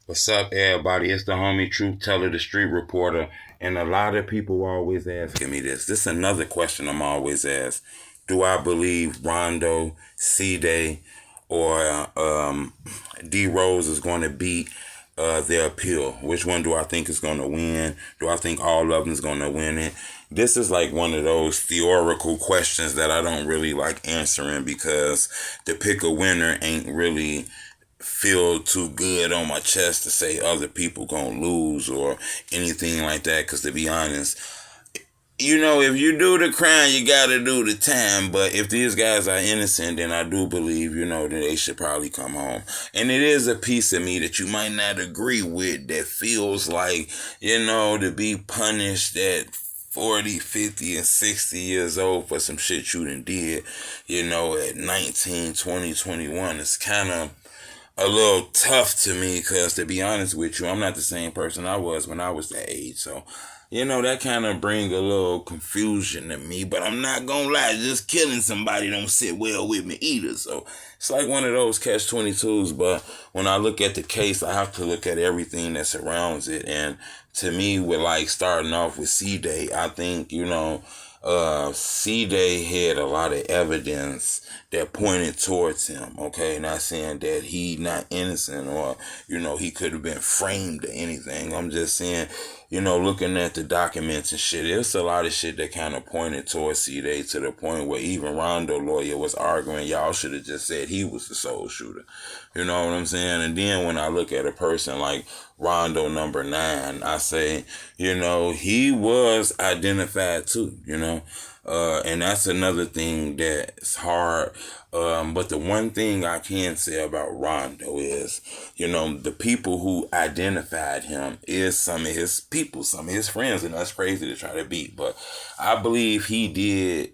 What's up, everybody? It's the homie Truth Teller, the Street Reporter, and a lot of people always asking me this. This is another question I'm always asked. Do I believe Rondo, Cdai, or D Rose is going to beat their appeal? Which one do I think is going to win? Do I think all of them is going to win it? This is like one of those theoretical questions that I don't really like answering because to pick a winner ain't really feel too good on my chest to say other people gonna lose or anything like that. Because to be honest, if you do the crime, you gotta do the time. But if these guys are innocent, then I do believe, that they should probably come home. And it is a piece of me that you might not agree with that feels like, to be punished at 40, 50, and 60 years old for some shit you done did, at 19, 20, 21. It's kind of a little tough to me because, to be honest with you, I'm not the same person I was when I was that age. So, that kind of bring a little confusion to me. But I'm not gonna lie, just killing somebody don't sit well with me either. So it's like one of those catch-22s. But when I look at the case, I have to look at everything that surrounds it. And to me, with like starting off with Cdai, I think Cdai had a lot of evidence that pointed towards him. Okay, not saying that he not innocent or he could have been framed or anything. I'm just saying, looking at the documents and shit, there's a lot of shit that kind of pointed towards Cdai to the point where even Rondo lawyer was arguing, y'all should have just said he was the sole shooter. You know what I'm saying? And then when I look at a person like RondoNumbaNine, I say, he was identified too, and that's another thing that's hard. But the one thing I can say about Rondo is, the people who identified him is some of his people, some of his friends, and that's crazy to try to beat. But I believe he did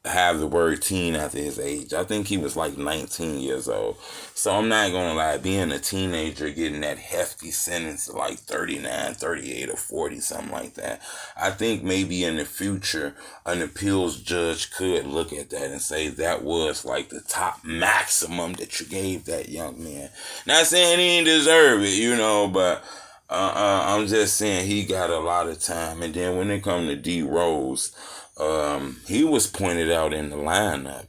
have the word teen after his age. I think he was like 19 years old. So I'm not going to lie, being a teenager, getting that hefty sentence like 39, 38, or 40, something like that. I think maybe in the future, an appeals judge could look at that and say that was like the top maximum that you gave that young man. Not saying he didn't deserve it, but I'm just saying he got a lot of time. And then when it comes to D Rose, he was pointed out in the lineup.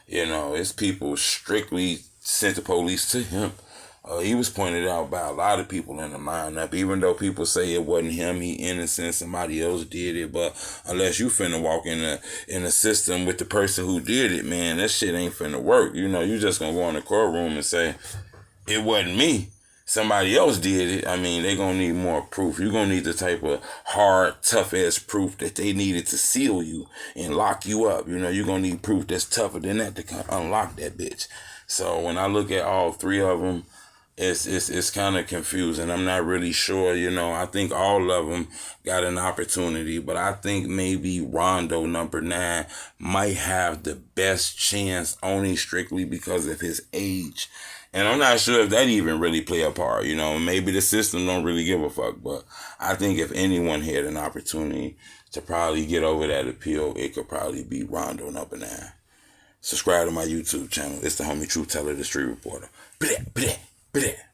It's people strictly sent the police to him. He was pointed out by a lot of people in the lineup, even though people say it wasn't him, he innocent, somebody else did it. But unless you finna walk in a system with the person who did it, man, that shit ain't finna work. You just gonna go in the courtroom and say, it wasn't me. Somebody else did it. I mean, they're going to need more proof. You're going to need the type of hard, tough-ass proof that they needed to seal you and lock you up. You're going to need proof that's tougher than that to unlock that bitch. So when I look at all three of them, it's kind of confusing. I'm not really sure, I think all of them got an opportunity, but I think maybe RondoNumbaNine might have the best chance only strictly because of his age. And I'm not sure if that even really play a part, maybe the system don't really give a fuck, but I think if anyone had an opportunity to probably get over that appeal, it could probably be RondoNumbaNine. Subscribe to my YouTube channel. It's the homie Truth Teller, the Street Reporter. Blah, blah, blah.